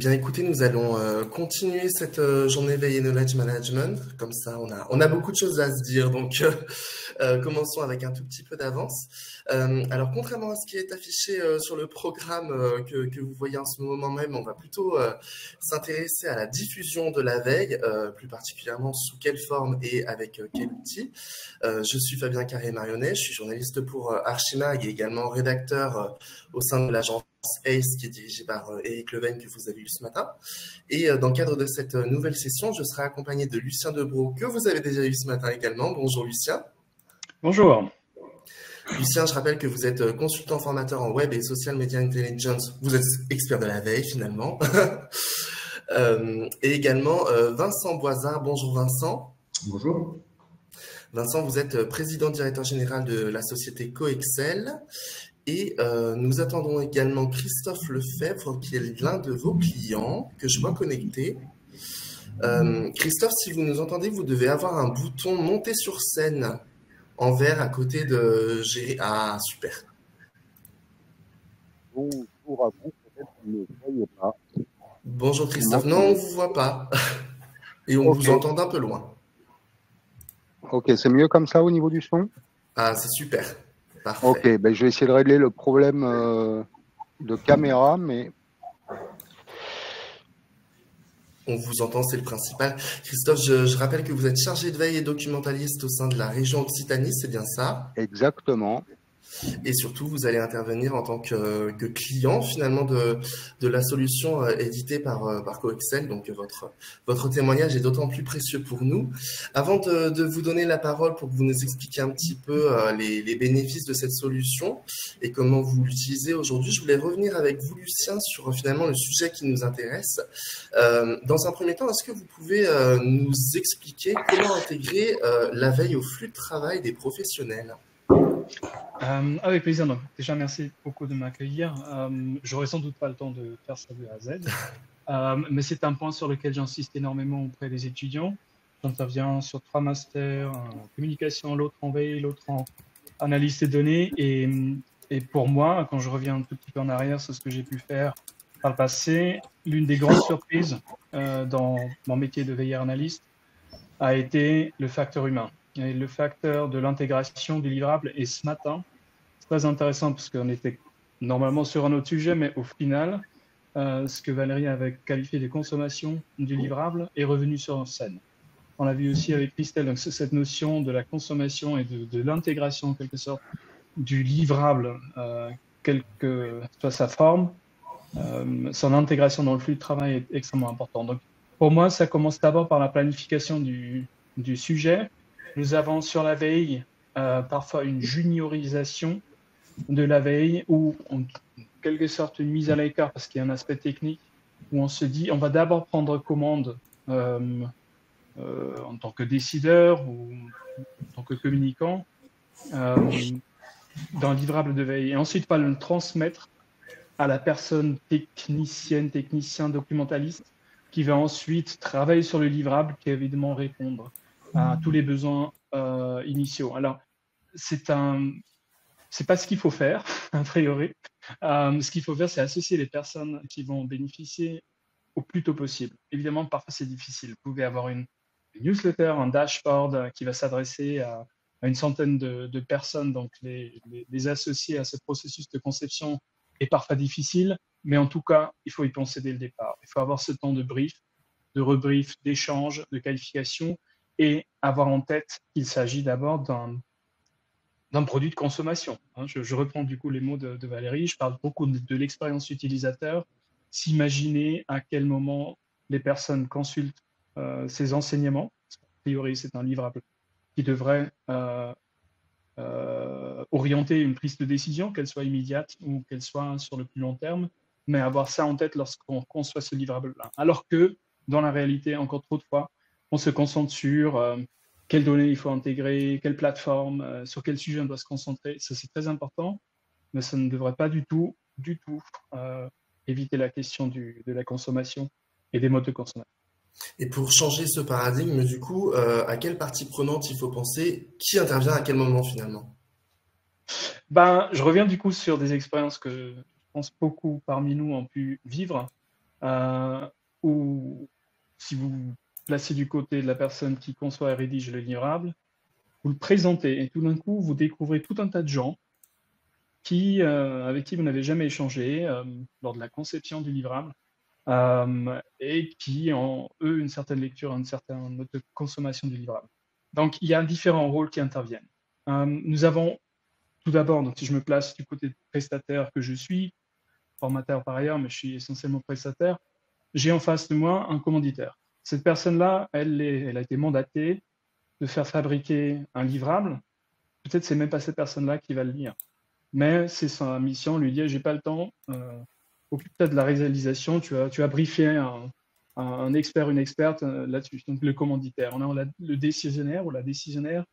Bien écoutez, nous allons continuer cette journée Veille et Knowledge Management. Comme ça, on a beaucoup de choses à se dire, donc commençons avec un tout petit peu d'avance. Alors, contrairement à ce qui est affiché sur le programme que vous voyez en ce moment même, on va plutôt s'intéresser à la diffusion de la veille, plus particulièrement sous quelle forme et avec quel outil. Je suis Fabien Carré-Marionnet, je suis journaliste pour Archimag et également rédacteur au sein de l'agence ACE qui est dirigée par Éric Leven que vous avez eu ce matin. Et dans le cadre de cette nouvelle session, je serai accompagné de Lucien Debroux que vous avez déjà eu ce matin également. Bonjour Lucien. Bonjour. Lucien, je rappelle que vous êtes consultant formateur en web et social media intelligence. Vous êtes expert de la veille finalement. Et également Vincent Boisard. Bonjour Vincent. Bonjour. Vincent, vous êtes président directeur général de la société Coexcel. Et nous attendons également Christophe Lefebvre, qui est l'un de vos clients, que je vois connecté. Christophe, si vous nous entendez, vous devez avoir un bouton monter sur scène en vert à côté de gérer. Ah, super. Bonjour à vous, peut-être que vous ne me voyez pas. Bonjour Christophe. Non, on ne vous voit pas. Et on vous entend d'un peu loin. Ok, c'est mieux comme ça au niveau du son? Ah, c'est super. Parfait. Ok, ben je vais essayer de régler le problème de caméra, mais... On vous entend, c'est le principal. Christophe, je rappelle que vous êtes chargé de veille et documentaliste au sein de la région Occitanie, c'est bien ça? Exactement. Et surtout, vous allez intervenir en tant que client finalement de la solution éditée par Coexcel. Donc votre témoignage est d'autant plus précieux pour nous. Avant de vous donner la parole pour que vous nous expliquiez un petit peu les bénéfices de cette solution et comment vous l'utilisez aujourd'hui, je voulais revenir avec vous, Lucien, sur finalement le sujet qui nous intéresse. Dans un premier temps, est-ce que vous pouvez nous expliquer comment intégrer la veille au flux de travail des professionnels ? Avec plaisir. Donc, déjà, merci beaucoup de m'accueillir. J'aurai sans doute pas le temps de faire ça de A à Z, mais c'est un point sur lequel j'insiste énormément auprès des étudiants. J'interviens sur 3 masters, en communication, l'autre en veille, l'autre en analyse des données. Et pour moi, quand je reviens un tout petit peu en arrière sur ce que j'ai pu faire par le passé, l'une des grandes surprises dans mon métier de veilleur analyste a été le facteur humain. Et le facteur de l'intégration du livrable. Et ce matin, c'est très intéressant parce qu'on était normalement sur un autre sujet, mais au final, ce que Valérie avait qualifié de consommation du livrable est revenu sur scène. On l'a vu aussi avec Christelle, donc cette notion de la consommation et de l'intégration en quelque sorte du livrable, quelle que soit sa forme, son intégration dans le flux de travail est extrêmement important. Donc pour moi, ça commence d'abord par la planification du sujet. Nous avons sur la veille parfois une juniorisation de la veille ou en quelque sorte une mise à l'écart parce qu'il y a un aspect technique où on se dit on va d'abord prendre commande en tant que décideur ou en tant que communicant dans le livrable de veille et ensuite pas le transmettre à la personne technicienne, technicien, documentaliste qui va ensuite travailler sur le livrable qui va évidemment répondre à tous les besoins initiaux. Alors, c'est pas ce qu'il faut faire, a priori. Ce qu'il faut faire, c'est associer les personnes qui vont bénéficier au plus tôt possible. Évidemment, parfois, c'est difficile. Vous pouvez avoir une newsletter, un dashboard qui va s'adresser à une centaine de personnes. Donc, les associer à ce processus de conception est parfois difficile, mais en tout cas, il faut y penser dès le départ. Il faut avoir ce temps de brief, de rebrief, d'échange, de qualification, et avoir en tête qu'il s'agit d'abord d'un produit de consommation. Je reprends du coup les mots de Valérie, je parle beaucoup de l'expérience utilisateur, s'imaginer à quel moment les personnes consultent ces enseignements. A priori, c'est un livrable qui devrait orienter une prise de décision, qu'elle soit immédiate ou qu'elle soit sur le plus long terme, mais avoir ça en tête lorsqu'on conçoit ce livrable-là. Alors que, dans la réalité, encore trop de fois, on se concentre sur quelles données il faut intégrer, quelle plateforme, sur quel sujet on doit se concentrer. Ça, c'est très important, mais ça ne devrait pas du tout éviter la question de la consommation et des modes de consommation. Et pour changer ce paradigme, du coup, à quelle partie prenante il faut penser? Qui intervient à quel moment finalement? Je reviens du coup sur des expériences que je pense beaucoup parmi nous ont pu vivre. si vous vous placez du côté de la personne qui conçoit et rédige le livrable, vous le présentez et tout d'un coup, vous découvrez tout un tas de gens avec qui vous n'avez jamais échangé lors de la conception du livrable et qui ont, eux, une certaine lecture, une certaine mode de consommation du livrable. Donc, il y a différents rôles qui interviennent. Nous avons tout d'abord, donc si je me place du côté prestataire que je suis, formateur par ailleurs, mais je suis essentiellement prestataire, j'ai en face de moi un commanditaire. Cette personne-là, elle a été mandatée de faire fabriquer un livrable. Peut-être c'est même pas cette personne-là qui va le lire, mais c'est sa mission, lui dire j'ai pas le temps, occupe-toi de la réalisation, tu as briefé un expert, une experte là-dessus. Donc le commanditaire. On a le décisionnaire ou la décisionnaire,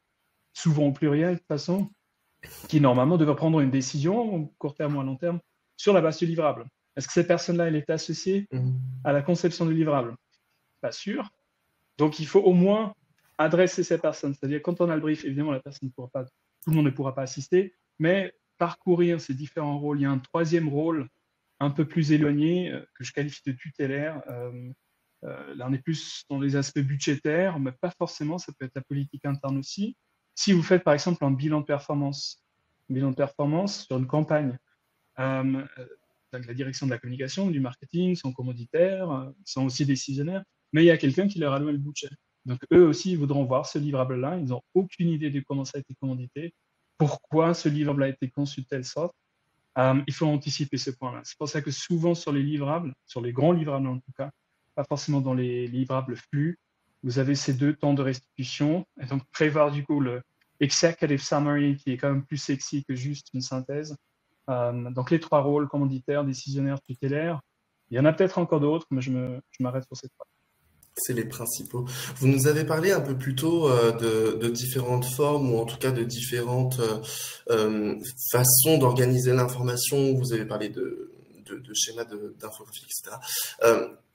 souvent au pluriel de toute façon, qui normalement devrait prendre une décision, court terme ou à long terme, sur la base du livrable. Est-ce que cette personne-là, elle est associée à la conception du livrable? Pas sûr. Donc il faut au moins adresser ces personnes. C'est-à-dire quand on a le brief, évidemment, la personne ne pourra pas, tout le monde ne pourra pas assister, mais parcourir ces différents rôles. Il y a un troisième rôle un peu plus éloigné que je qualifie de tutélaire. Là, on est plus dans les aspects budgétaires, mais pas forcément. Ça peut être la politique interne aussi. Si vous faites par exemple un bilan de performance sur une campagne, donc la direction de la communication, du marketing, sont commanditaires, sont aussi décisionnaires, mais il y a quelqu'un qui leur alloue le budget. Donc eux aussi, ils voudront voir ce livrable-là. Ils n'ont aucune idée de comment ça a été commandité, pourquoi ce livrable a été conçu de telle sorte. Il faut anticiper ce point-là. C'est pour ça que souvent sur les livrables, sur les grands livrables en tout cas, pas forcément dans les livrables flux, vous avez ces 2 temps de restitution, et donc prévoir du coup le executive summary qui est quand même plus sexy que juste une synthèse. Donc les 3 rôles, commanditaire, décisionnaire, tutélaire. Il y en a peut-être encore d'autres, mais je m'arrête sur ces 3. C'est les principaux. Vous nous avez parlé un peu plus tôt de différentes formes ou en tout cas de différentes façons d'organiser l'information. Vous avez parlé de schémas d'infographie, etc.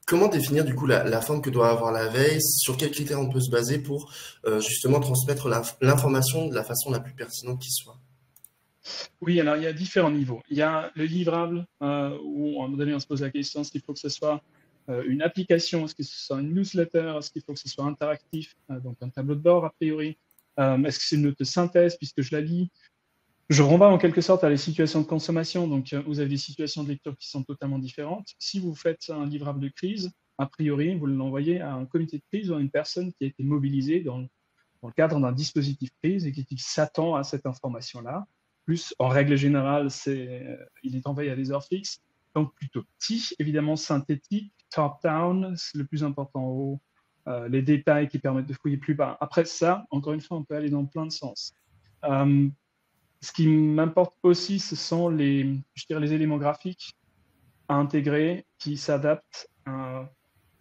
Comment définir du coup la forme que doit avoir la veille? Sur quels critères on peut se baser pour justement transmettre l'information de la façon la plus pertinente qui soit? Oui, alors il y a différents niveaux. Il y a le livrable où à un moment donné on se pose la question est-ce qu'il faut que ce soit une application, est-ce que ce soit une newsletter, est-ce qu'il faut que ce soit interactif, donc un tableau de bord a priori, est-ce que c'est une note de synthèse puisque je la lis. Je renvoie en quelque sorte à les situations de consommation, donc vous avez des situations de lecture qui sont totalement différentes. Si vous faites un livrable de crise, a priori, vous l'envoyez à un comité de crise ou à une personne qui a été mobilisée dans le cadre d'un dispositif crise et qui s'attend à cette information-là. Plus, en règle générale, il est envoyé à des heures fixes, donc plutôt petit, évidemment synthétique, top-down, c'est le plus important en haut, les détails qui permettent de fouiller plus bas. Après ça, encore une fois, on peut aller dans plein de sens. Ce qui m'importe aussi, ce sont les éléments graphiques à intégrer qui s'adaptent à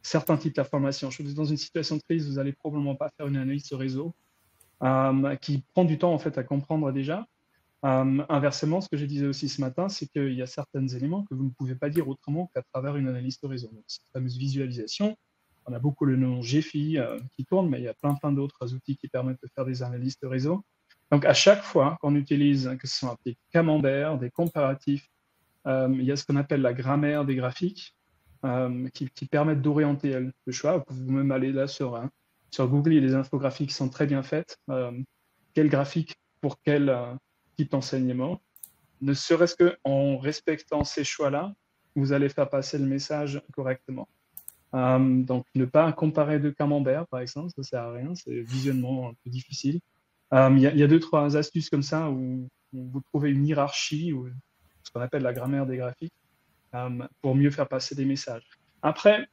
certains types d'informations. Je suis dans une situation de crise, vous n'allez probablement pas faire une analyse de réseau qui prend du temps en fait à comprendre déjà. Inversement, ce que je disais aussi ce matin, c'est qu'il y a certains éléments que vous ne pouvez pas dire autrement qu'à travers une analyse de réseau. Donc, cette fameuse visualisation, on a beaucoup le nom GFI qui tourne, mais il y a plein d'autres outils qui permettent de faire des analyses de réseau. Donc, à chaque fois qu'on utilise, que ce soit des camemberts, des comparatifs, il y a ce qu'on appelle la grammaire des graphiques qui permettent d'orienter le choix. Vous pouvez même aller là sur Google, il y a des infographies qui sont très bien faites. Quel graphique pour quel type d'enseignement. Ne serait-ce qu'en respectant ces choix-là, vous allez faire passer le message correctement. Donc, ne pas comparer deux camemberts, par exemple, ça ne sert à rien, c'est visuellement un peu difficile. Il y a 2-3 astuces comme ça où vous trouvez une hiérarchie ou ce qu'on appelle la grammaire des graphiques pour mieux faire passer des messages. Après,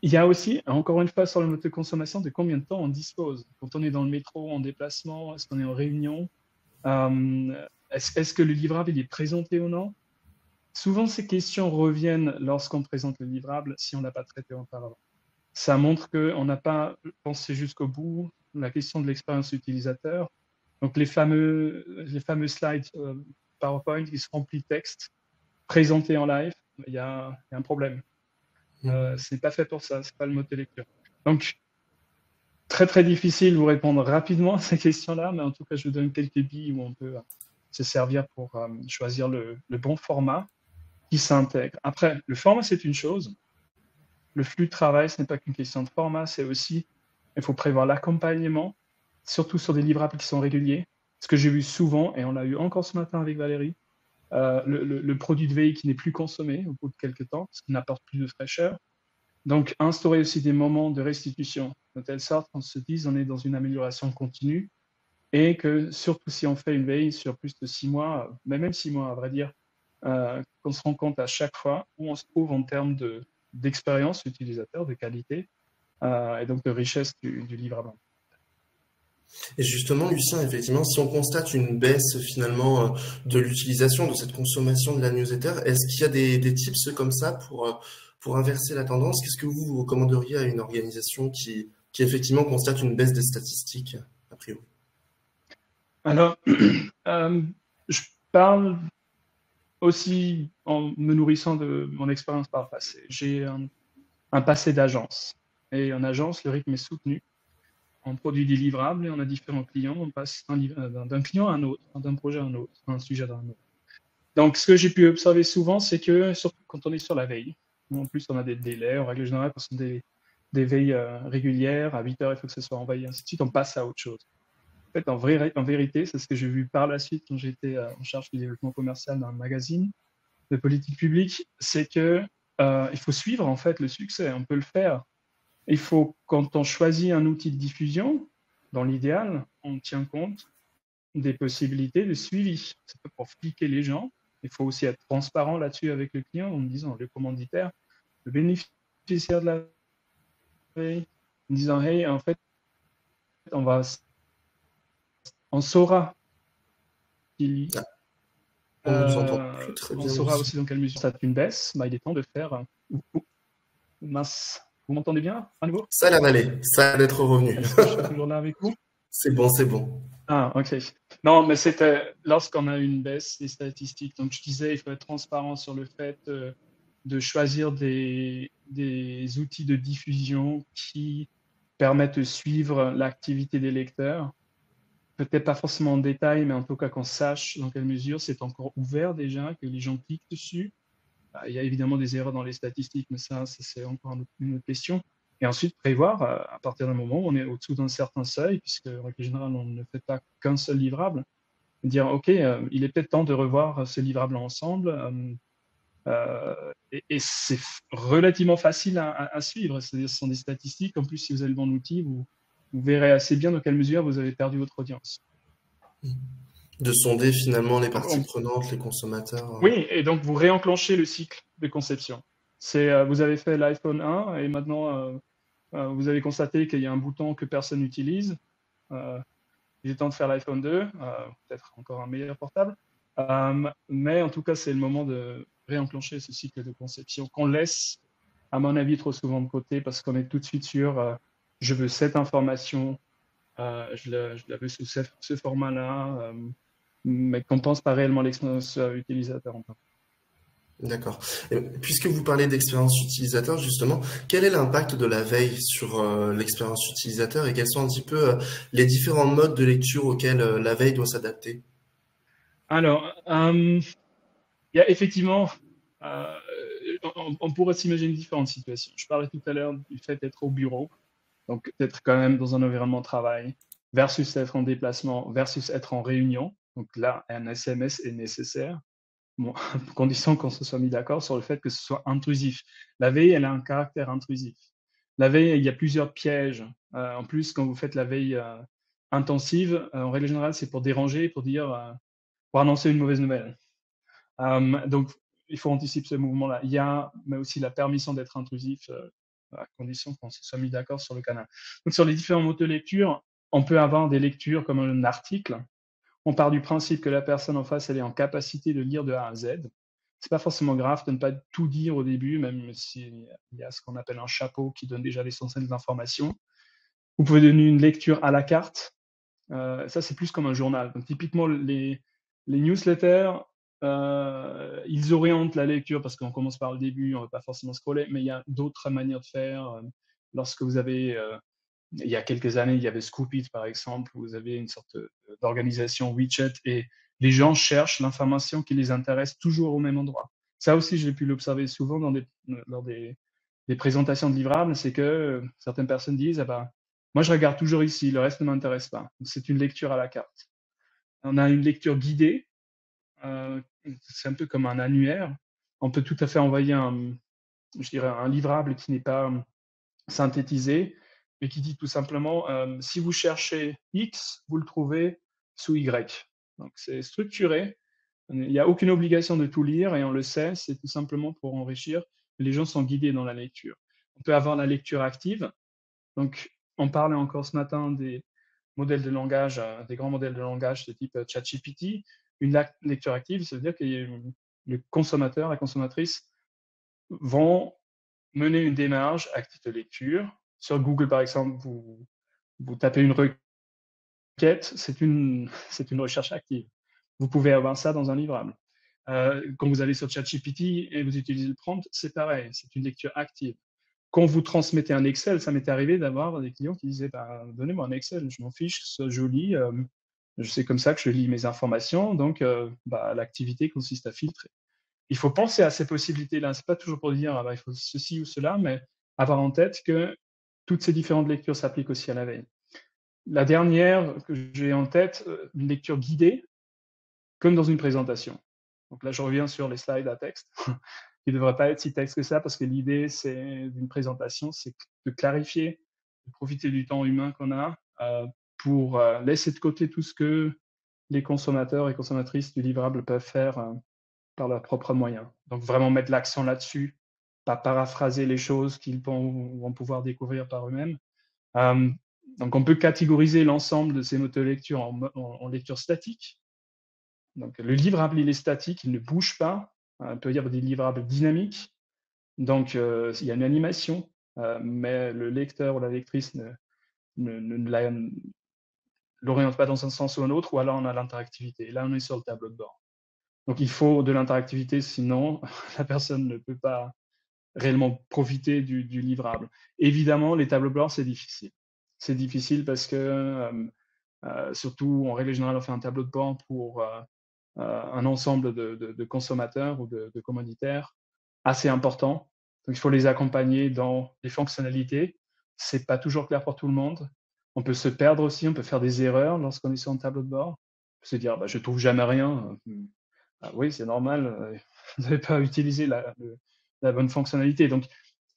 il y a aussi, encore une fois, sur le mode de consommation, de combien de temps on dispose. Quand on est dans le métro, en déplacement, est-ce qu'on est en réunion, est-ce que le livrable il est présenté ou non? Souvent, ces questions reviennent lorsqu'on présente le livrable si on n'a pas traité auparavant. Ça montre qu'on n'a pas pensé jusqu'au bout la question de l'expérience utilisateur. Donc, les fameux slides PowerPoint qui se remplissent de texte présentés en live, il y a un problème. Ce n'est pas fait pour ça, ce n'est pas le mode de lecture. Donc, très très difficile de vous répondre rapidement à ces questions-là, mais en tout cas, je vous donne quelques billes où on peut se servir pour choisir le bon format qui s'intègre. Après, le format, c'est une chose. le flux de travail, ce n'est pas qu'une question de format, c'est aussi, il faut prévoir l'accompagnement, surtout sur des livrables qui sont réguliers. Ce que j'ai vu souvent, et on l'a eu encore ce matin avec Valérie, le produit de veille qui n'est plus consommé au bout de quelques temps, parce qu'il n'apporte plus de fraîcheur. Donc, instaurer aussi des moments de restitution, de telle sorte qu'on se dise on est dans une amélioration continue, et que surtout si on fait une veille sur plus de 6 mois, mais même 6 mois à vrai dire, qu'on se rend compte à chaque fois où on se trouve en termes d'expérience utilisateur, de qualité, et donc de richesse du livrable. Et justement, Lucien, effectivement, si on constate une baisse finalement de l'utilisation, de cette consommation de la newsletter, est-ce qu'il y a des tips comme ça pour inverser la tendance? Qu'est-ce que vous recommanderiez à une organisation qui effectivement constate une baisse des statistiques, a priori? Alors, je parle aussi en me nourrissant de mon expérience par le passé. J'ai un passé d'agence. Et en agence, le rythme est soutenu. On produit des livrables et on a différents clients. On passe d'un client à un autre, d'un projet à un autre, d'un sujet à un autre. Donc, ce que j'ai pu observer souvent, c'est que, surtout quand on est sur la veille, en plus on a des délais, en règle générale, quand ce sont des veilles régulières, à 8 heures, il faut que ce soit envoyé, ainsi de suite, on passe à autre chose. En fait, en vérité, c'est ce que j'ai vu par la suite quand j'étais en charge du développement commercial d'un magazine de politique publique, c'est que il faut suivre en fait le succès. On peut le faire. Il faut, quand on choisit un outil de diffusion, dans l'idéal, on tient compte des possibilités de suivi. C'est pas pour fliquer les gens. Il faut aussi être transparent là-dessus avec le client en disant, le commanditaire, le bénéficiaire de la veille, en disant, hey, en fait, on saura qu'il On ne vous entend plus très on bien, saura Lucien. aussi dans quelle mesure ça a une baisse. Bah, il est temps de faire. Mince, vous m'entendez bien à nouveau? Ça a l'air d'aller, ça a l'air d'être revenu. Est-ce que je suis toujours là avec vous? C'est bon, c'est bon. Ah, ok. Non, mais c'était lorsqu'on a une baisse des statistiques. Donc, je disais, il faut être transparent sur le fait de choisir des outils de diffusion qui permettent de suivre l'activité des lecteurs. Peut-être pas forcément en détail, mais en tout cas qu'on sache dans quelle mesure c'est encore ouvert déjà, que les gens cliquent dessus. Il y a évidemment des erreurs dans les statistiques, mais ça c'est encore une autre question. Et ensuite, prévoir, à partir d'un moment où on est au-dessous d'un certain seuil, puisque en règle générale, on ne fait pas qu'un seul livrable, dire, OK, il est peut-être temps de revoir ce livrable ensemble. Et c'est relativement facile à suivre. C'est-à-dire, ce sont des statistiques. En plus, si vous avez le bon outil, vous verrez assez bien dans quelle mesure vous avez perdu votre audience. De sonder finalement les parties prenantes, les consommateurs. Oui, et donc vous réenclenchez le cycle de conception. C'est vous avez fait l'iPhone 1 et maintenant vous avez constaté qu'il y a un bouton que personne n'utilise. Il est temps de faire l'iPhone 2, peut-être encore un meilleur portable. Mais en tout cas, c'est le moment de réenclencher ce cycle de conception qu'on laisse, à mon avis, trop souvent de côté parce qu'on est tout de suite sur je veux cette information, je la veux sous ce format-là, mais qu'on ne pense pas réellement l'expérience utilisateur. D'accord. Et puisque vous parlez d'expérience utilisateur, justement, quel est l'impact de la veille sur l'expérience utilisateur et quels sont un petit peu les différents modes de lecture auxquels la veille doit s'adapter? Alors, il y a effectivement, on pourrait s'imaginer différentes situations. Je parlais tout à l'heure du fait d'être au bureau, donc d'être quand même dans un environnement de travail, versus être en déplacement, versus être en réunion. Donc là, un SMS est nécessaire, bon, à condition qu'on se soit mis d'accord sur le fait que ce soit intrusif. La veille, elle a un caractère intrusif. La veille, il y a plusieurs pièges. En plus, quand vous faites la veille intensive, en règle générale, c'est pour déranger, pour dire, pour annoncer une mauvaise nouvelle. Donc, il faut anticiper ce mouvement-là. Il y a mais aussi la permission d'être intrusif, à condition qu'on se soit mis d'accord sur le canal. Donc, sur les différents modes de lecture, on peut avoir des lectures comme un article. On part du principe que la personne en face, elle est en capacité de lire de A à Z. C'est pas forcément grave de ne pas tout dire au début, même s'il y a ce qu'on appelle un chapeau qui donne déjà l'essentiel de l'information. Vous pouvez donner une lecture à la carte. Ça, c'est plus comme un journal. Donc, typiquement, les newsletters, ils orientent la lecture parce qu'on commence par le début, on ne va pas forcément scroller, mais il y a d'autres manières de faire. Lorsque vous avez, il y a quelques années, il y avait Scoop It, par exemple, où vous avez une sorte d'organisation widget et les gens cherchent l'information qui les intéresse toujours au même endroit. Ça aussi, j'ai pu l'observer souvent lors des des présentations de livrables, c'est que certaines personnes disent, ah ben, moi je regarde toujours ici, le reste ne m'intéresse pas. C'est une lecture à la carte. On a une lecture guidée, c'est un peu comme un annuaire. On peut tout à fait envoyer je dirais, un livrable qui n'est pas synthétisé, mais qui dit tout simplement, si vous cherchez X, vous le trouvez sous Y. Donc c'est structuré, il n'y a aucune obligation de tout lire et on le sait, c'est tout simplement pour enrichir. Les gens sont guidés dans la lecture. On peut avoir la lecture active. Donc on parlait encore ce matin des modèles de langage, des grands modèles de langage de type ChatGPT. Une lecture active, ça veut dire que le consommateur, la consommatrice vont mener une démarche active de lecture. Sur Google, par exemple, vous tapez une requête, c'est une recherche active. Vous pouvez avoir ça dans un livrable. Quand vous allez sur ChatGPT et vous utilisez le prompt, c'est pareil, c'est une lecture active. Quand vous transmettez un Excel, ça m'est arrivé d'avoir des clients qui disaient bah, donnez-moi un Excel, je m'en fiche, je lis, c'est comme ça que je lis mes informations, donc bah, l'activité consiste à filtrer. Il faut penser à ces possibilités-là. Ce n'est pas toujours pour dire ah bah, il faut ceci ou cela, mais avoir en tête que toutes ces différentes lectures s'appliquent aussi à la veille. La dernière que j'ai en tête, une lecture guidée, comme dans une présentation. Donc là, je reviens sur les slides à texte, qui ne devraient pas être si texte que ça, parce que l'idée d'une présentation, c'est de clarifier, de profiter du temps humain qu'on a pour laisser de côté tout ce que les consommateurs et consommatrices du livrable peuvent faire par leurs propres moyens. Donc vraiment mettre l'accent là-dessus, pas paraphraser les choses qu'ils vont pouvoir découvrir par eux-mêmes. Donc on peut catégoriser l'ensemble de ces mots-lecture en lecture statique. Donc le livrable, il est statique, il ne bouge pas. Il peut y avoir des livrables dynamiques. Donc il y a une animation, mais le lecteur ou la lectrice ne l'oriente pas dans un sens ou un autre, ou alors on a l'interactivité. Là, on est sur le tableau de bord. Donc il faut de l'interactivité, sinon la personne ne peut pas réellement profiter du livrable. Évidemment, les tableaux blancs, c'est difficile. C'est difficile parce que, surtout en règle générale, on fait un tableau de bord pour un ensemble de consommateurs ou de commanditaires assez important. Donc il faut les accompagner dans les fonctionnalités. C'est pas toujours clair pour tout le monde. On peut se perdre aussi, on peut faire des erreurs lorsqu'on est sur un tableau de bord. On peut se dire, bah, je trouve jamais rien. Ah oui, c'est normal, vous n'avez pas utilisé la bonne fonctionnalité. Donc,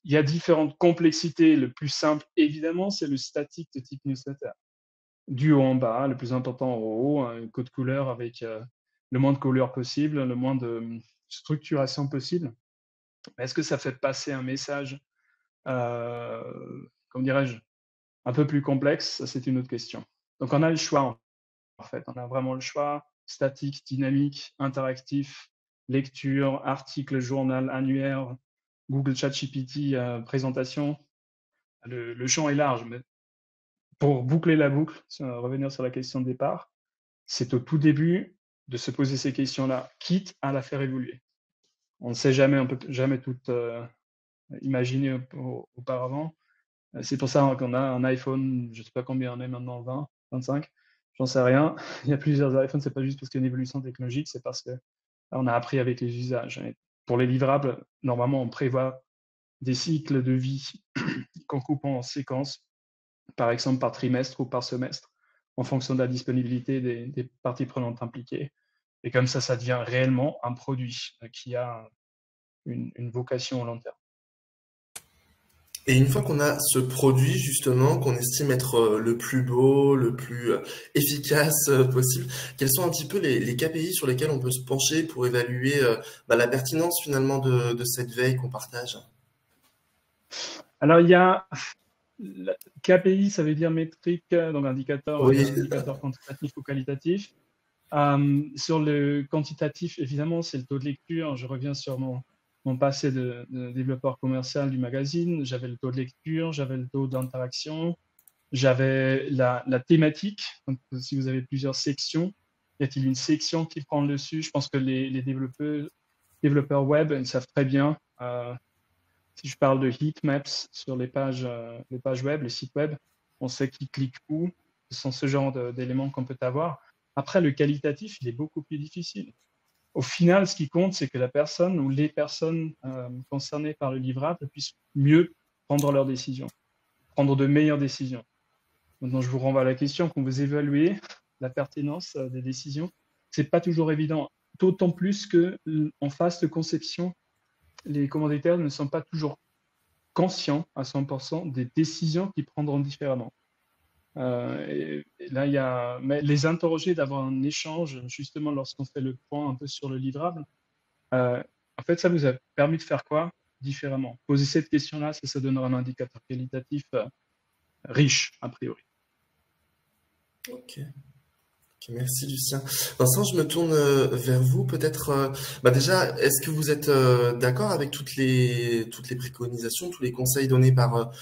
il y a différentes complexités. Le plus simple, évidemment, c'est le statique de type newsletter. Du haut en bas, le plus important en haut, un code couleur avec le moins de couleurs possible, le moins de structuration possible. Est-ce que ça fait passer un message, comment dirais-je, un peu plus complexe? Ça, c'est une autre question. Donc, on a le choix, en fait. On a vraiment le choix, statique, dynamique, interactif, lecture, article, journal, annuaire, Google ChatGPT, présentation. Le champ est large, mais pour boucler la boucle, revenir sur la question de départ, c'est au tout début de se poser ces questions-là, quitte à la faire évoluer. On ne sait jamais, on ne peut jamais tout imaginer auparavant. C'est pour ça qu'on a un iPhone, je ne sais pas combien on est maintenant, 20, 25, j'en sais rien. Il y a plusieurs iPhones, ce n'est pas juste parce qu'il y a une évolution technologique, c'est parce qu'on a appris avec les usages. Et pour les livrables, normalement, on prévoit des cycles de vie qu'on coupe en séquences, par exemple par trimestre ou par semestre, en fonction de la disponibilité des parties prenantes impliquées. Et comme ça devient réellement un produit qui a une vocation au long terme. Et une fois qu'on a ce produit, justement, qu'on estime être le plus beau, le plus efficace possible, quels sont un petit peu les KPI sur lesquels on peut se pencher pour évaluer la pertinence finalement de cette veille qu'on partage? Alors, il y a KPI, ça veut dire métrique, donc indicateur, Oui. indicateur quantitatif ou qualitatif. Sur le quantitatif, évidemment, c'est le taux de lecture. Je reviens sur mon passé de développeur commercial du magazine. J'avais le taux de lecture, j'avais le taux d'interaction, j'avais la thématique. Donc, si vous avez plusieurs sections, y a-t-il une section qui prend le dessus? Je pense que les développeurs web, ils savent très bien. Si je parle de heat maps sur les pages web, les sites web, on sait qui clique où. Ce sont ce genre d'éléments qu'on peut avoir. Après, le qualitatif, il est beaucoup plus difficile. Au final, ce qui compte, c'est que la personne ou les personnes concernées par le livrable puissent mieux prendre leurs décisions, prendre de meilleures décisions. Maintenant, je vous renvoie à la question, quand vous évaluez la pertinence des décisions, c'est pas toujours évident, d'autant plus que en phase de conception, les commanditaires ne sont pas toujours conscients à 100% des décisions qu'ils prendront différemment. Et là, mais les interroger, d'avoir un échange, justement, lorsqu'on fait le point un peu sur le livrable, en fait, ça vous a permis de faire quoi différemment? Poser cette question-là, ça donnera un indicateur qualitatif riche, a priori. Ok. Merci Lucien. Vincent, je me tourne vers vous. Peut-être, déjà, est-ce que vous êtes d'accord avec toutes les préconisations, tous les conseils donnés par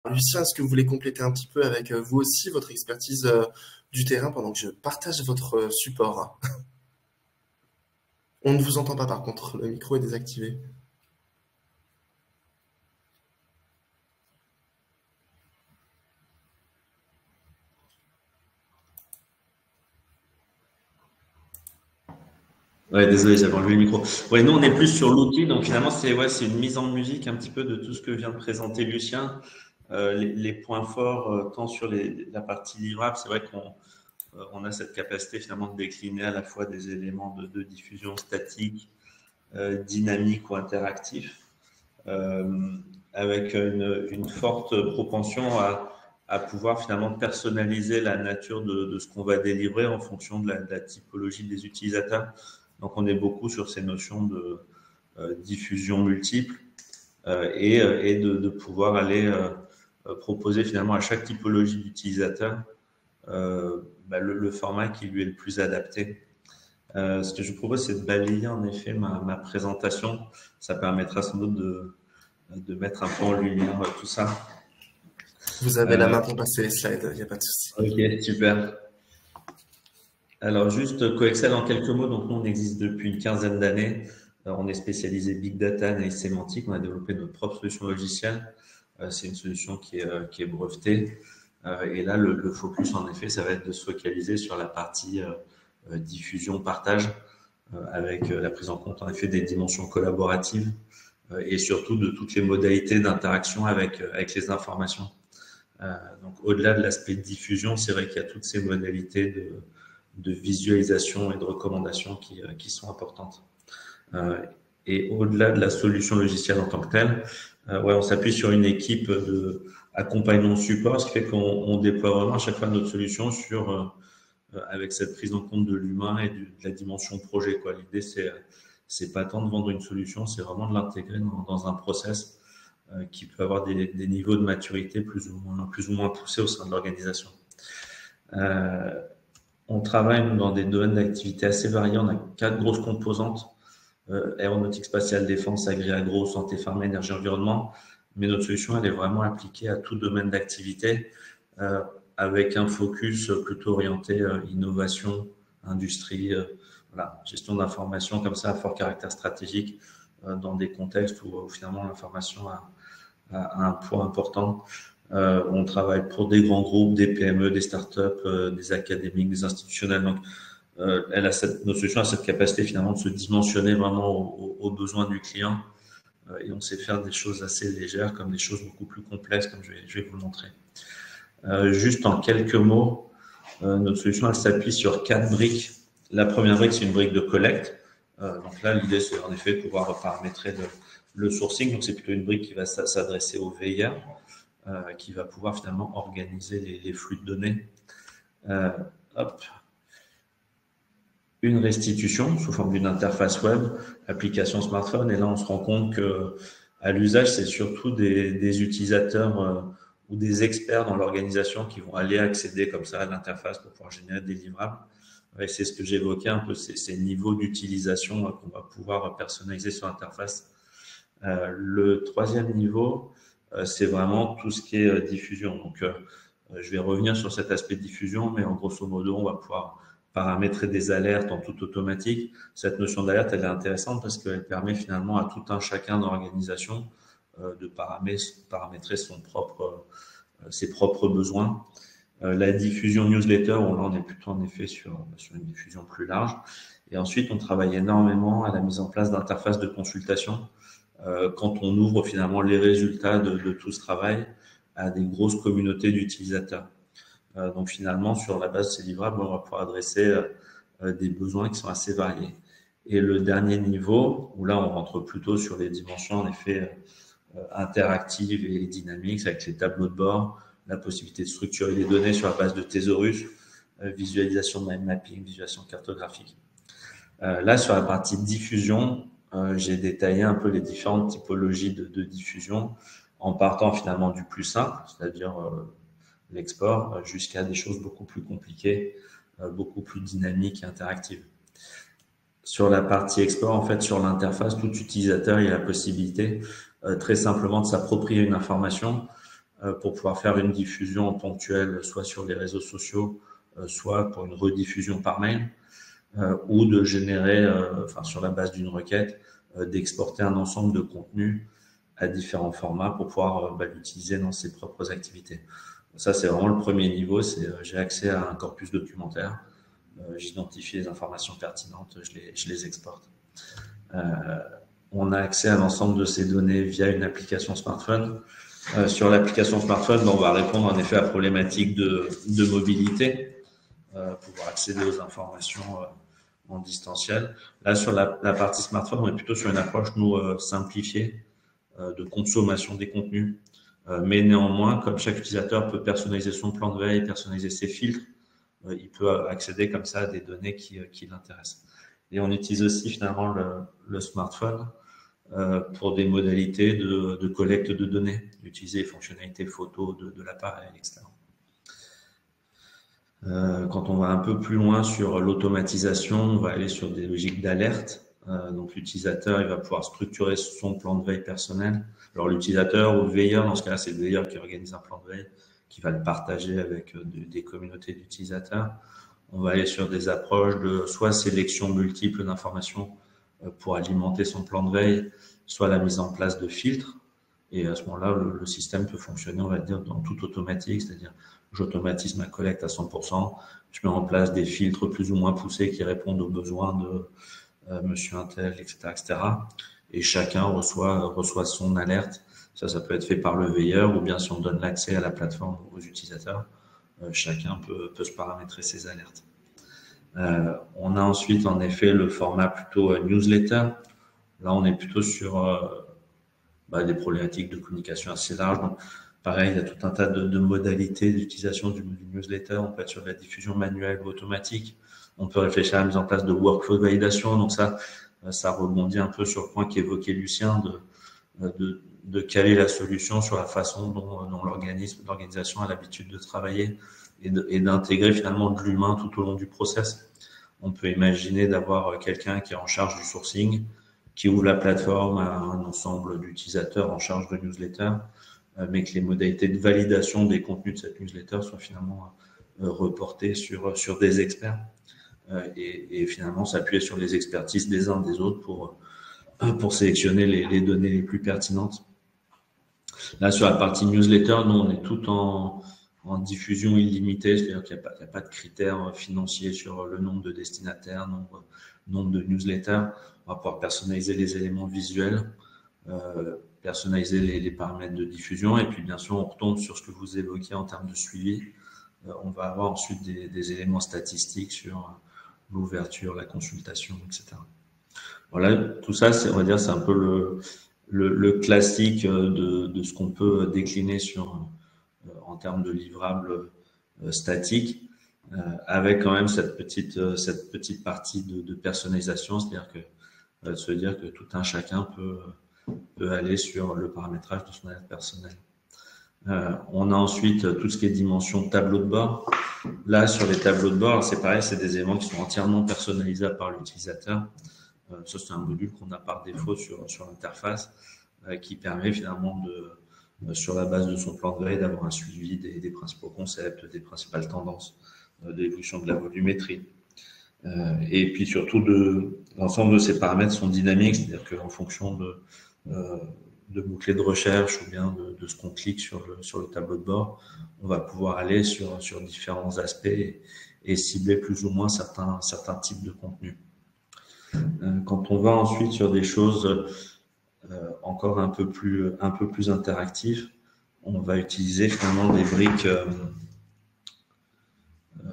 Lucien? Est-ce que vous voulez compléter un petit peu avec vous aussi votre expertise du terrain pendant que je partage votre support? On ne vous entend pas par contre, le micro est désactivé. Ouais, désolé, j'avais enlevé le micro. Ouais, nous, on est plus sur l'outil. Donc, finalement, c'est une mise en musique un petit peu de tout ce que vient de présenter Lucien. Les points forts, tant sur la partie livrable, c'est vrai qu'on a cette capacité finalement de décliner à la fois des éléments de diffusion statique, dynamique ou interactif, avec une forte propension à pouvoir finalement personnaliser la nature de ce qu'on va délivrer en fonction de la typologie des utilisateurs. Donc, on est beaucoup sur ces notions de diffusion multiple et de pouvoir aller proposer finalement à chaque typologie d'utilisateur le format qui lui est le plus adapté. Ce que je vous propose, c'est de balayer en effet ma présentation. Ça permettra sans doute de mettre un peu en lumière tout ça. Vous avez la main pour passer les slides, il n'y a pas de souci. Ok, super. Alors, juste Coexcel en quelques mots. Donc, nous, on existe depuis une quinzaine d'années. On est spécialisé Big Data, analyse sémantique. On a développé notre propre solution logicielle. C'est une solution qui est brevetée. Et là, le focus, en effet, ça va être de se focaliser sur la partie diffusion, partage, avec la prise en compte, en effet, des dimensions collaboratives et surtout de toutes les modalités d'interaction avec les informations. Donc, au-delà de l'aspect de diffusion, c'est vrai qu'il y a toutes ces modalités de visualisation et de recommandation qui sont importantes. Et au-delà de la solution logicielle en tant que telle, on s'appuie sur une équipe de accompagnement support, ce qui fait qu'on déploie vraiment à chaque fois notre solution avec cette prise en compte de l'humain et de la dimension projet, quoi. L'idée, c'est pas tant de vendre une solution, c'est vraiment de l'intégrer dans un process qui peut avoir des niveaux de maturité plus ou moins poussés au sein de l'organisation. On travaille dans des domaines d'activité assez variés. On a 4 grosses composantes: aéronautique spatiale, défense, agri-agro, santé, pharma, énergie, environnement. Mais notre solution, elle est vraiment appliquée à tout domaine d'activité, avec un focus plutôt orienté innovation, industrie, gestion d'information comme ça à fort caractère stratégique, dans des contextes où finalement l'information a un poids important. On travaille pour des grands groupes, des PME, des startups, des académiques, des institutionnels. Donc, notre solution a cette capacité finalement de se dimensionner vraiment aux besoins du client. Et on sait faire des choses assez légères comme des choses beaucoup plus complexes, comme je vais vous le montrer. Juste en quelques mots, notre solution, elle s'appuie sur 4 briques. La première brique, c'est une brique de collecte. Donc là, l'idée, c'est en effet de pouvoir paramétrer le sourcing. Donc, c'est plutôt une brique qui va s'adresser au VIR, qui va pouvoir finalement organiser les flux de données. Une restitution sous forme d'une interface web, application smartphone. Et là, on se rend compte que à l'usage, c'est surtout des utilisateurs ou des experts dans l'organisation qui vont aller accéder comme ça à l'interface pour pouvoir générer des livrables. Et c'est ce que j'évoquais un peu, ces niveaux d'utilisation qu'on va pouvoir personnaliser sur l'interface. Le troisième niveau, c'est vraiment tout ce qui est diffusion. Donc, je vais revenir sur cet aspect de diffusion, mais en grosso modo, on va pouvoir paramétrer des alertes en tout automatique. Cette notion d'alerte, elle est intéressante parce qu'elle permet finalement à tout un chacun dans l'organisation de paramétrer ses propres besoins. La diffusion newsletter, où là, on est plutôt en effet sur une diffusion plus large. Et ensuite, on travaille énormément à la mise en place d'interfaces de consultation quand on ouvre finalement les résultats de tout ce travail à des grosses communautés d'utilisateurs. Donc finalement, sur la base de ces livrables, on va pouvoir adresser des besoins qui sont assez variés. Et le dernier niveau, où là, on rentre plutôt sur les dimensions en effet interactives et dynamiques avec les tableaux de bord, la possibilité de structurer les données sur la base de thésaurus, visualisation de mind mapping, visualisation cartographique. Là, sur la partie diffusion, j'ai détaillé un peu les différentes typologies de diffusion en partant finalement du plus simple, c'est-à-dire l'export, jusqu'à des choses beaucoup plus compliquées, beaucoup plus dynamiques et interactives. Sur la partie export, en fait, sur l'interface, tout utilisateur il a la possibilité très simplement de s'approprier une information pour pouvoir faire une diffusion ponctuelle, soit sur les réseaux sociaux, soit pour une rediffusion par mail, ou de générer, sur la base d'une requête, d'exporter un ensemble de contenus à différents formats pour pouvoir l'utiliser dans ses propres activités. Ça, c'est vraiment le premier niveau, c'est j'ai accès à un corpus documentaire, j'identifie les informations pertinentes, je les exporte. On a accès à l'ensemble de ces données via une application smartphone. Sur l'application smartphone, on va répondre en effet à la problématique de mobilité, pouvoir accéder aux informations en distanciel. Là, sur la partie smartphone, on est plutôt sur une approche, nous, simplifiée de consommation des contenus. Mais néanmoins, comme chaque utilisateur peut personnaliser son plan de veille, personnaliser ses filtres, il peut accéder comme ça à des données qui l'intéressent. Et on utilise aussi finalement le smartphone pour des modalités de collecte de données, utiliser les fonctionnalités photo de l'appareil, etc. Quand on va un peu plus loin sur l'automatisation, on va aller sur des logiques d'alerte. Donc l'utilisateur, il va pouvoir structurer son plan de veille personnel. Alors l'utilisateur ou le veilleur, dans ce cas-là, c'est le veilleur qui organise un plan de veille, qui va le partager avec des communautés d'utilisateurs. On va aller sur des approches de soit sélection multiple d'informations pour alimenter son plan de veille, soit la mise en place de filtres. Et à ce moment-là, le système peut fonctionner, on va dire, dans tout automatique, c'est-à-dire j'automatise ma collecte à 100%, je mets en place des filtres plus ou moins poussés qui répondent aux besoins de monsieur Intel, etc., etc. Et chacun reçoit son alerte. Ça peut être fait par le veilleur ou bien si on donne l'accès à la plateforme aux utilisateurs, chacun peut se paramétrer ses alertes. On a ensuite en effet le format plutôt newsletter. Là, on est plutôt sur des problématiques de communication assez larges. Donc, pareil, il y a tout un tas de modalités d'utilisation du newsletter. On peut être sur la diffusion manuelle ou automatique. On peut réfléchir à la mise en place de workflow de validation. Donc ça rebondit un peu sur le point qu'évoquait Lucien de caler la solution sur la façon dont l'organisation a l'habitude de travailler et d'intégrer finalement de l'humain tout au long du process. On peut imaginer d'avoir quelqu'un qui est en charge du sourcing, qui ouvre la plateforme à un ensemble d'utilisateurs en charge de newsletter, mais que les modalités de validation des contenus de cette newsletter soient finalement reportées sur des experts et finalement s'appuyer sur les expertises des uns des autres pour sélectionner les données les plus pertinentes. Là, sur la partie newsletter, nous, on est tout en diffusion illimitée, c'est-à-dire qu'il n'y a pas de critères financiers sur le nombre de destinataires, nombre de newsletters. On va pouvoir personnaliser les éléments visuels, personnaliser les paramètres de diffusion, et puis bien sûr, on retombe sur ce que vous évoquiez en termes de suivi. On va avoir ensuite des éléments statistiques sur l'ouverture, la consultation, etc. Voilà, tout ça, on va dire, c'est un peu le classique de ce qu'on peut décliner en termes de livrables statiques, avec quand même cette petite partie de personnalisation, c'est-à-dire que se dire que tout un chacun peut aller sur le paramétrage de son alerte personnelle. On a ensuite tout ce qui est dimension tableau de bord. Là, sur les tableaux de bord, c'est pareil, c'est des éléments qui sont entièrement personnalisables par l'utilisateur. Ça, c'est un module qu'on a par défaut sur l'interface qui permet finalement sur la base de son plan de veille, d'avoir un suivi des principaux concepts, des principales tendances, de l'évolution de la volumétrie. Et puis surtout, l'ensemble de ces paramètres sont dynamiques, c'est-à-dire qu'en fonction de mots-clés de recherche ou bien de ce qu'on clique sur le tableau de bord, on va pouvoir aller sur différents aspects et cibler plus ou moins certains types de contenus. Quand on va ensuite sur des choses encore un peu plus interactives, on va utiliser finalement des briques.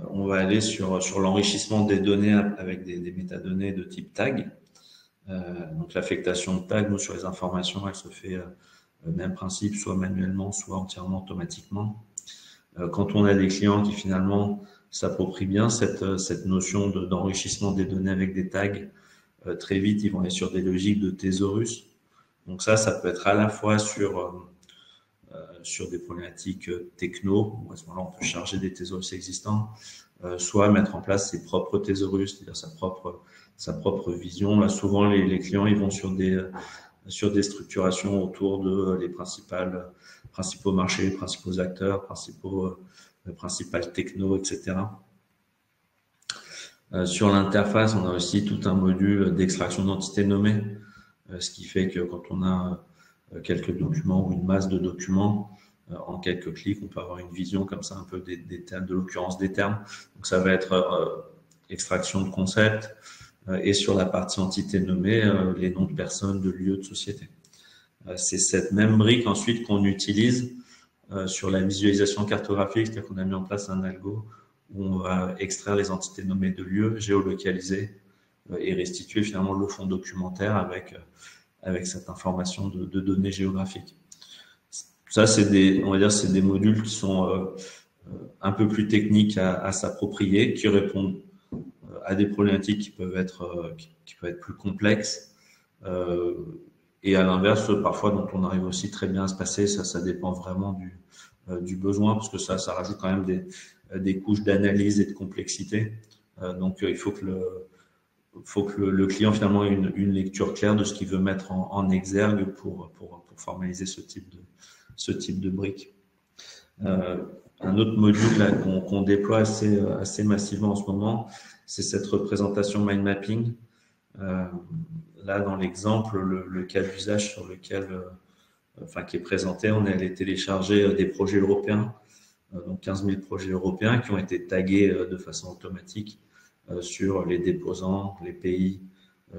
On va aller sur l'enrichissement des données avec des métadonnées de type tag. Donc l'affectation de tag, nous sur les informations, elle se fait même principe, soit manuellement, soit entièrement automatiquement. Quand on a des clients qui finalement s'approprient bien cette notion d'enrichissement des données avec des tags, très vite ils vont aller sur des logiques de thésaurus. Donc ça peut être à la fois sur des problématiques techno, où à ce moment-là on peut charger des thésaurus existants, soit mettre en place ses propres thésaurus, c'est-à-dire sa propre vision. Là, souvent les clients ils vont sur des structurations autour de les principaux marchés, principaux acteurs, principales techno, etc. Sur l'interface, on a aussi tout un module d'extraction d'entités nommées, ce qui fait que quand on a quelques documents ou une masse de documents, en quelques clics, on peut avoir une vision comme ça un peu des termes, de l'occurrence des termes. Donc ça va être extraction de concepts et sur la partie entité nommée, les noms de personnes, de lieux, de sociétés. C'est cette même brique ensuite qu'on utilise sur la visualisation cartographique, c'est-à-dire qu'on a mis en place un algo où on va extraire les entités nommées de lieux, géolocaliser et restituer finalement le fond documentaire avec cette information de données géographiques. Ça, c'est des modules qui sont un peu plus techniques à s'approprier, qui répondent à des problématiques qui peuvent être plus complexes. Et à l'inverse, parfois, dont on arrive aussi très bien à se passer, ça dépend vraiment du besoin, parce que ça rajoute quand même des couches d'analyse et de complexité. Donc, il faut que le client finalement ait une lecture claire de ce qu'il veut mettre en exergue pour formaliser ce type de brique. Un autre module là, qu'on déploie assez massivement en ce moment, c'est cette représentation mind mapping. Là, dans l'exemple, le cas d'usage sur lequel, qui est présenté, on est allé télécharger des projets européens, donc 15 000 projets européens qui ont été tagués de façon automatique sur les déposants, les pays,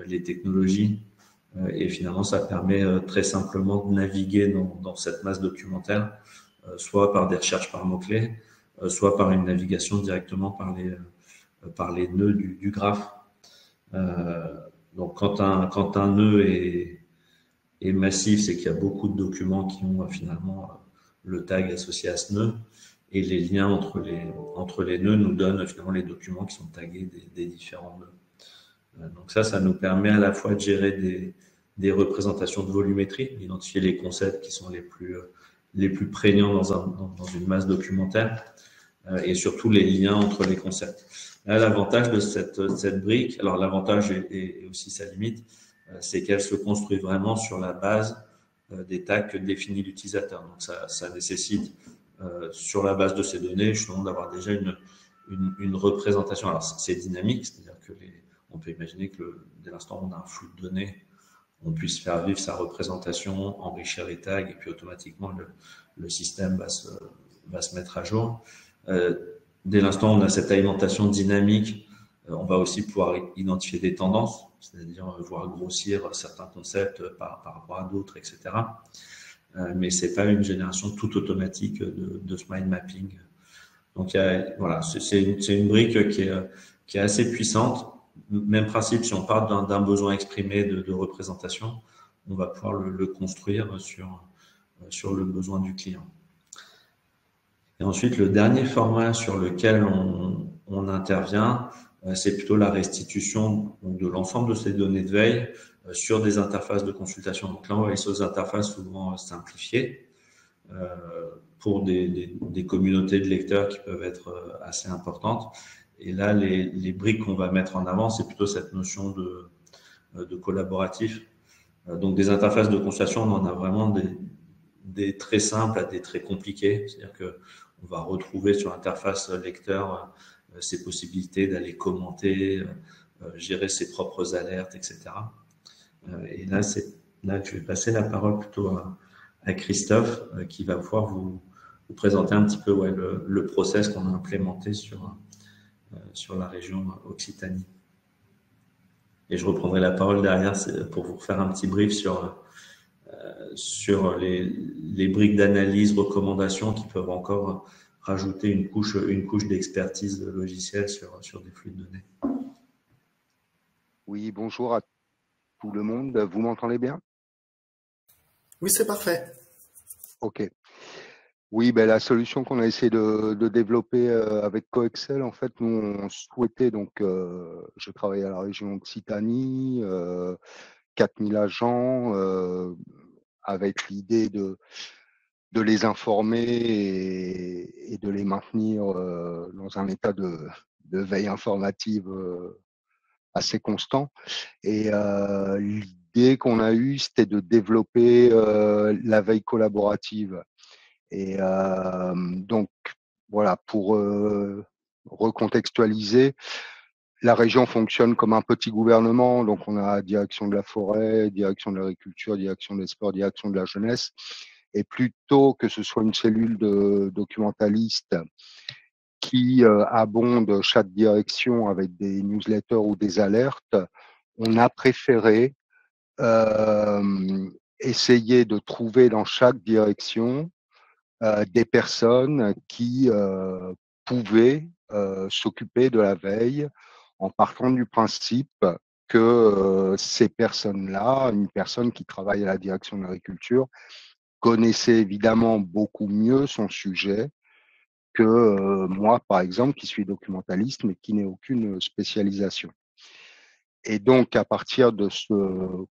les technologies. Et finalement, ça permet très simplement de naviguer dans cette masse documentaire, soit par des recherches par mots-clés, soit par une navigation directement par les nœuds du graphe. Donc, quand un nœud est massif, c'est qu'il y a beaucoup de documents qui ont finalement le tag associé à ce nœud. Et les liens entre les nœuds nous donnent finalement les documents qui sont tagués des différents nœuds. Donc ça nous permet à la fois de gérer des représentations de volumétrie, d'identifier les concepts qui sont les plus prégnants dans une masse documentaire, et surtout les liens entre les concepts. Là, l'avantage de cette brique, alors l'avantage et aussi sa limite, c'est qu'elle se construit vraiment sur la base des tags que définit l'utilisateur. Donc ça nécessite sur la base de ces données, justement, d'avoir déjà une représentation. Alors, c'est dynamique, c'est-à-dire que on peut imaginer que dès l'instant où on a un flux de données, on puisse faire vivre sa représentation, enrichir les tags, et puis automatiquement, le système va se mettre à jour. Dès l'instant où on a cette alimentation dynamique, on va aussi pouvoir identifier des tendances, c'est-à-dire voir grossir certains concepts par rapport à d'autres, etc. Mais c'est pas une génération toute automatique de ce mind mapping. Donc voilà, c'est une brique qui est assez puissante. Même principe, si on part d'un besoin exprimé de représentation, on va pouvoir le construire sur le besoin du client. Et ensuite, le dernier format sur lequel on intervient, c'est plutôt la restitution de l'ensemble de ces données de veille sur des interfaces de consultation. Donc là, on va aller sur des interfaces souvent simplifiées pour des communautés de lecteurs qui peuvent être assez importantes. Et là, les briques qu'on va mettre en avant, c'est plutôt cette notion de collaboratif. Donc, des interfaces de consultation, on en a vraiment des très simples à des très compliqués. C'est-à-dire qu'on va retrouver sur l'interface lecteur ces possibilités d'aller commenter, gérer ses propres alertes, etc. Et là, là, je vais passer la parole plutôt à Christophe, qui va pouvoir vous présenter un petit peu le process qu'on a implémenté sur la région Occitanie. Et je reprendrai la parole derrière pour vous faire un petit brief sur les briques d'analyse, recommandations qui peuvent encore rajouter une couche d'expertise logicielle sur des flux de données. Oui, bonjour à tout le monde. Vous m'entendez bien? Oui, c'est parfait. Ok. Oui, ben, la solution qu'on a essayé de développer avec Coexcel, en fait, nous, on souhaitait, donc, je travaille à la région Occitanie, 4000 agents, avec l'idée de les informer et de les maintenir dans un état de veille informative assez constant. Et l'idée qu'on a eue, c'était de développer la veille collaborative. Et donc, voilà, pour recontextualiser, la région fonctionne comme un petit gouvernement. Donc, on a direction de la forêt, direction de l'agriculture, direction des sports, direction de la jeunesse. Et plutôt que ce soit une cellule de documentalistes qui abonde chaque direction avec des newsletters ou des alertes, on a préféré essayer de trouver dans chaque direction des personnes qui pouvaient s'occuper de la veille en partant du principe que ces personnes-là, une personne qui travaille à la direction de l'agriculture, connaissait évidemment beaucoup mieux son sujet que moi, par exemple, qui suis documentaliste, mais qui n'ai aucune spécialisation. Et donc, à partir de ce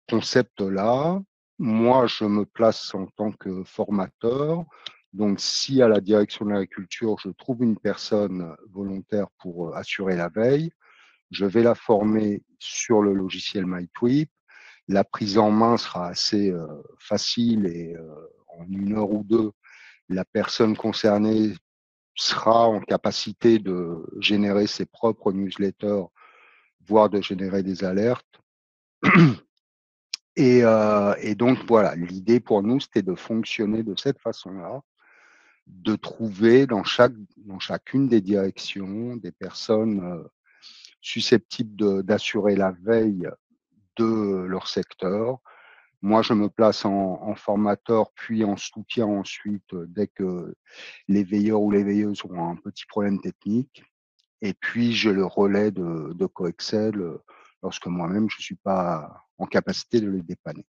concept-là, moi, je me place en tant que formateur. Donc, si à la direction de l'agriculture, je trouve une personne volontaire pour assurer la veille, je vais la former sur le logiciel MyTweep. La prise en main sera assez facile et en 1 heure ou 2, la personne concernée sera en capacité de générer ses propres newsletters, voire de générer des alertes. Et donc, voilà, l'idée pour nous, c'était de fonctionner de cette façon-là, de trouver dans chacune des directions des personnes susceptibles d'assurer la veille de leur secteur. Moi, je me place en formateur, puis en soutien ensuite, dès que les veilleurs ou les veilleuses ont un petit problème technique. Et puis, je le relais de Coexcel lorsque moi-même, je ne suis pas en capacité de les dépanner.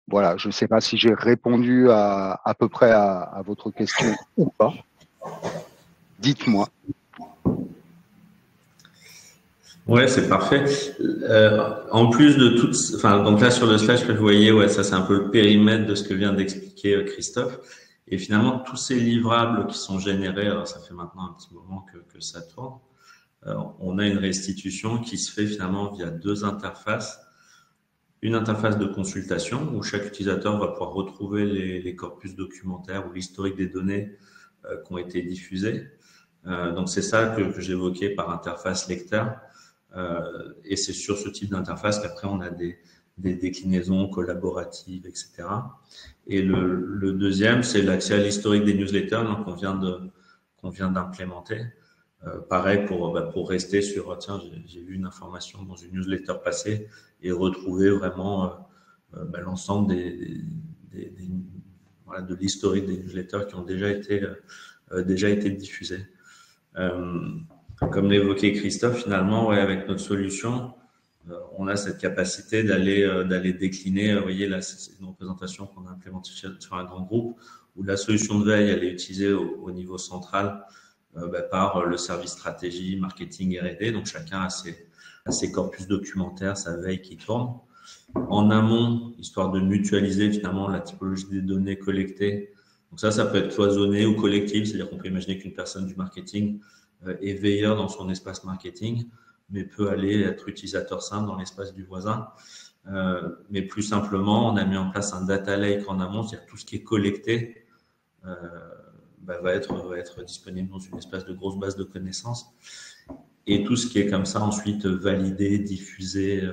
Voilà, je ne sais pas si j'ai répondu à peu près à votre question ou pas. Dites-moi. Ouais, c'est parfait. En plus de tout, enfin, donc là sur le slide, vous voyez, ouais, ça c'est un peu le périmètre de ce que vient d'expliquer Christophe. Et finalement, tous ces livrables qui sont générés, alors ça fait maintenant un petit moment que ça tourne, on a une restitution qui se fait finalement via 2 interfaces. Une interface de consultation où chaque utilisateur va pouvoir retrouver les corpus documentaires ou l'historique des données qui ont été diffusées. Donc c'est ça que j'évoquais par interface lecteur. Et c'est sur ce type d'interface qu'après on a des déclinaisons collaboratives, etc. Et le deuxième, c'est l'accès à l'historique des newsletters qu'on vient d'implémenter. Pareil pour rester sur tiens, j'ai vu une information dans une newsletter passée et retrouver vraiment l'ensemble voilà, de l'historique des newsletters qui ont déjà été diffusés. Comme l'évoquait Christophe, finalement, ouais, avec notre solution, on a cette capacité d'aller décliner. Vous voyez, là, c'est une représentation qu'on a implémentée sur un grand groupe où la solution de veille, elle est utilisée au niveau central par le service stratégie, marketing, R&D. Donc, chacun a ses corpus documentaires, sa veille qui tourne. En amont, histoire de mutualiser finalement la typologie des données collectées. Donc ça peut être cloisonné ou collectif, c'est-à-dire qu'on peut imaginer qu'une personne du marketing est veilleur dans son espace marketing, mais peut aller être utilisateur simple dans l'espace du voisin. Mais plus simplement, on a mis en place un data lake en amont, c'est-à-dire tout ce qui est collecté va être disponible dans une espèce de grosse base de connaissances. Et tout ce qui est comme ça, ensuite validé, diffusé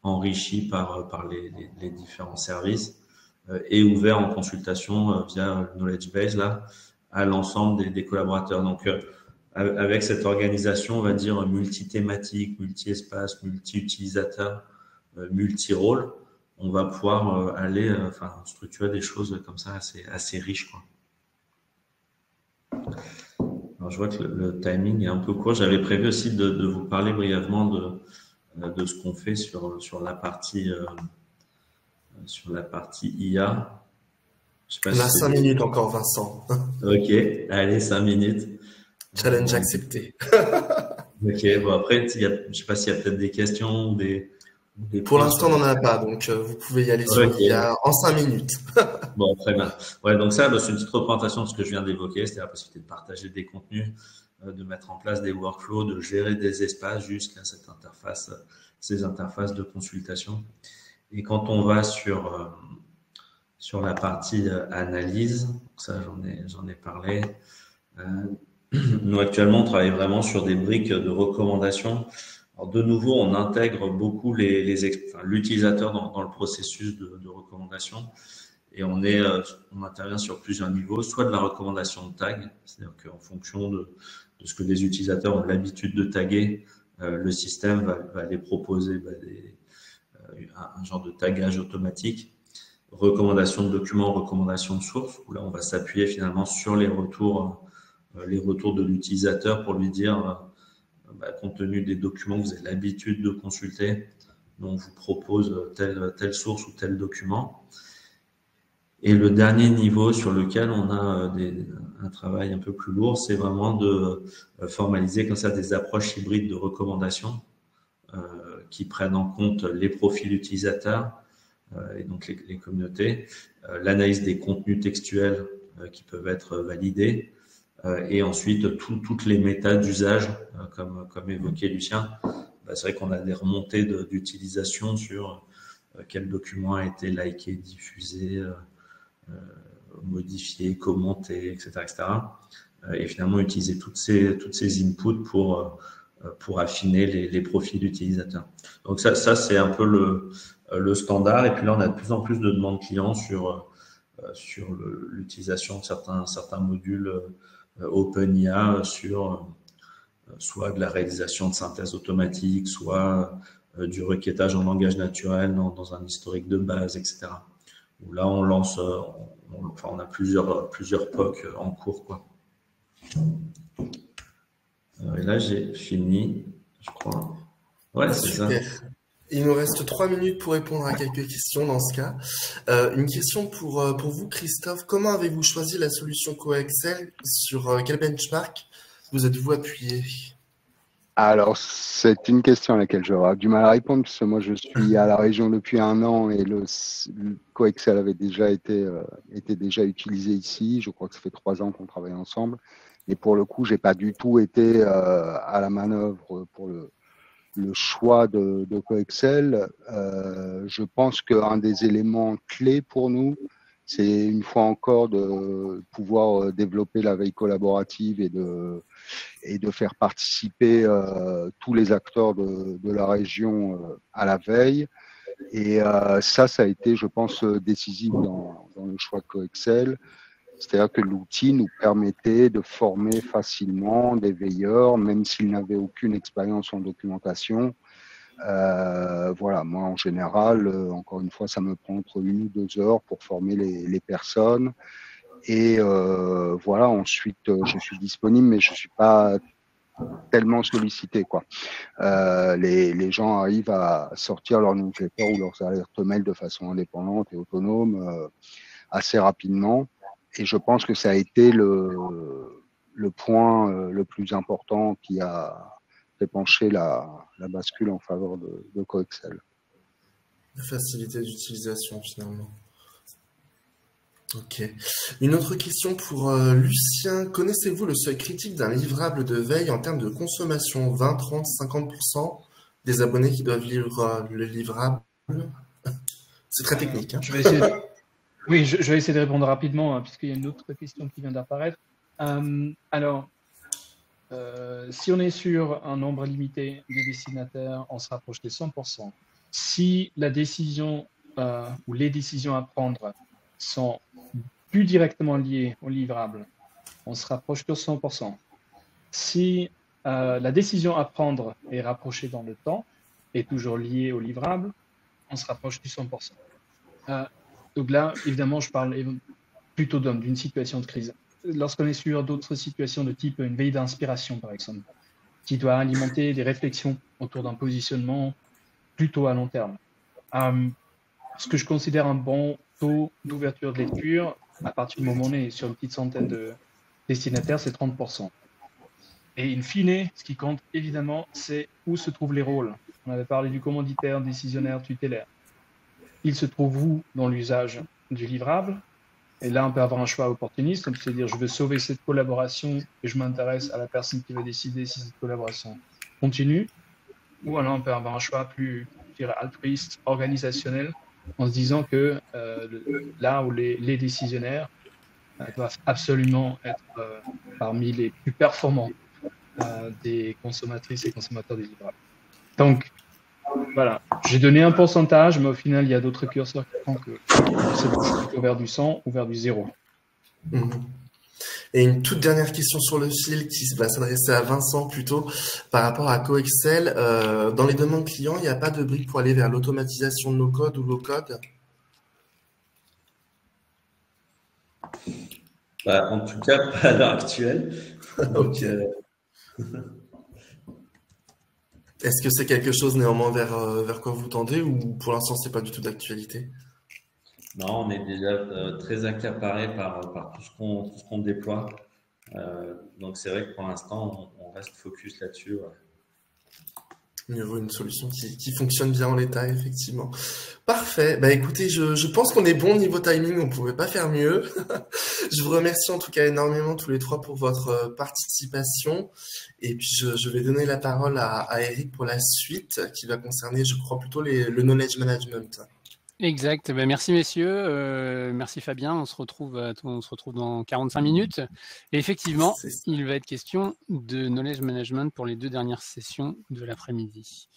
enrichi par les différents services et ouvert en consultation via le knowledge base là à l'ensemble des collaborateurs. Donc avec cette organisation, on va dire multi-thématique, multi-espace, multi-utilisateur, multi-rôle, on va pouvoir aller structurer des choses comme ça assez riches, quoi. Alors, je vois que le timing est un peu court. J'avais prévu aussi de vous parler brièvement de ce qu'on fait sur la partie IA. Je sais pas On si a 5 minutes encore, Vincent. Ok, allez, 5 minutes. Challenge accepté. Ok, bon après, je ne sais pas s'il y a peut-être des questions ou des Pour points l'instant, on n'en a pas, donc vous pouvez y aller sur l'IA en 5 minutes. Bon, très bien. Ouais, donc ça, c'est une petite représentation de ce que je viens d'évoquer, c'est la possibilité de partager des contenus, de mettre en place des workflows, de gérer des espaces jusqu'à cette interface, ces interfaces de consultation. Et quand on va sur la partie analyse, ça j'en ai parlé. Nous actuellement, on travaille vraiment sur des briques de recommandations. Alors de nouveau, on intègre beaucoup l'utilisateur dans le processus de recommandation. Et on intervient sur plusieurs niveaux, soit de la recommandation de tag, c'est-à-dire qu'en fonction de ce que les utilisateurs ont l'habitude de taguer, le système va les proposer un genre de tagage automatique. Recommandation de documents, recommandation de sources, où là on va s'appuyer finalement sur les retours de l'utilisateur pour lui dire, compte tenu des documents que vous avez l'habitude de consulter, on vous propose telle source ou tel document. Et le dernier niveau sur lequel on a un travail un peu plus lourd, c'est vraiment de formaliser comme ça des approches hybrides de recommandation qui prennent en compte les profils utilisateurs et donc les communautés, l'analyse des contenus textuels qui peuvent être validés et ensuite toutes les méthodes d'usage comme évoqué Lucien. C'est vrai qu'on a des remontées d'utilisation sur quel document a été liké, diffusé, modifier, commenter, etc., etc. Et finalement utiliser toutes ces inputs pour affiner les profils d'utilisateurs. Donc ça c'est un peu le standard. Et puis là, on a de plus en plus de demandes clients sur l'utilisation de certains modules OpenIA sur soit de la réalisation de synthèse automatique, soit du requêtage en langage naturel dans un historique de base, etc. Où là, on lance, on a plusieurs POC en cours, quoi. Et là, j'ai fini, je crois. Ouais, c'est ça. Il nous reste 3 minutes pour répondre à quelques questions dans ce cas. Une question pour vous, Christophe. Comment avez-vous choisi la solution CoExcel? Sur quel benchmark vous êtes-vous appuyé? Alors, c'est une question à laquelle j'aurai du mal à répondre, parce que moi, je suis à la région depuis 1 an et le CoExcel avait déjà été déjà utilisé ici. Je crois que ça fait 3 ans qu'on travaille ensemble. Et pour le coup, j'ai pas du tout été à la manœuvre pour le choix de CoExcel. Je pense qu'un des éléments clés pour nous, c'est une fois encore de pouvoir développer la veille collaborative et de faire participer tous les acteurs de la région à la veille. Et ça a été, je pense, décisif dans le choix de CoExcel. C'est-à-dire que l'outil nous permettait de former facilement des veilleurs, même s'ils n'avaient aucune expérience en documentation. Voilà, moi en général, encore une fois, ça me prend entre 1 ou 2 heures pour former les personnes. Et voilà, ensuite, je suis disponible, mais je suis pas tellement sollicité, quoi. Les gens arrivent à sortir leur newsletter ou leurs alertes mail de façon indépendante et autonome assez rapidement. Et je pense que ça a été le point le plus important qui a fait pencher la bascule en faveur de CoExcel. La facilité d'utilisation, finalement. Ok. Une autre question pour Lucien. Connaissez-vous le seuil critique d'un livrable de veille en termes de consommation? 20, 30, 50% des abonnés qui doivent lire le livrable? C'est très technique. Hein. Je vais essayer Oui, je vais essayer de répondre rapidement, hein, puisqu'il y a une autre question qui vient d'apparaître. Alors, si on est sur un nombre limité de destinataires, on se rapproche des 100%. Si la décision ou les décisions à prendre sont plus directement liées au livrable, on se rapproche de 100%. Si la décision à prendre est rapprochée dans le temps et toujours liée au livrable, on se rapproche du 100%. Donc là, évidemment, je parle plutôt d'une situation de crise. Lorsqu'on est sur d'autres situations de type une veille d'inspiration, par exemple, qui doit alimenter des réflexions autour d'un positionnement plutôt à long terme. Ce que je considère un bon taux d'ouverture de lecture, à partir du moment où on est sur une petite centaine de destinataires, c'est 30%. Et in fine, ce qui compte évidemment, c'est où se trouvent les rôles. On avait parlé du commanditaire, décisionnaire, tutélaire. Il se trouve où dans l'usage du livrable? Et là, on peut avoir un choix opportuniste, on peut se dire je veux sauver cette collaboration et je m'intéresse à la personne qui va décider si cette collaboration continue. Ou alors on peut avoir un choix plus, je dirais, altruiste, organisationnel, en se disant que là où les décisionnaires doivent absolument être parmi les plus performants des consommatrices et consommateurs des livrables. Donc, voilà, j'ai donné un pourcentage, mais au final, il y a d'autres curseurs qui font que c'est plutôt vers du 100 ou vers du 0. Et une toute dernière question sur le fil qui va s'adresser à Vincent plutôt par rapport à Coexcel. Dans les demandes clients, il n'y a pas de brique pour aller vers l'automatisation de nos codes ou low-code? En tout cas, pas à l'heure actuelle. Donc, est-ce que c'est quelque chose néanmoins vers quoi vous tendez ou pour l'instant c'est pas du tout d'actualité? Non, on est déjà très accaparé par tout ce qu'on déploie. Donc c'est vrai que pour l'instant, on reste focus là-dessus. Ouais. Il vaut une solution qui fonctionne bien en l'état, effectivement. Parfait. Bah écoutez, je pense qu'on est bon niveau timing, on pouvait pas faire mieux. Je vous remercie en tout cas énormément tous les trois pour votre participation. Et puis je vais donner la parole à Eric pour la suite, qui va concerner, je crois, plutôt le knowledge management. Exact. Ben, merci messieurs, merci Fabien. On se retrouve dans 45 minutes. Et effectivement, il va être question de knowledge management pour les 2 dernières sessions de l'après-midi.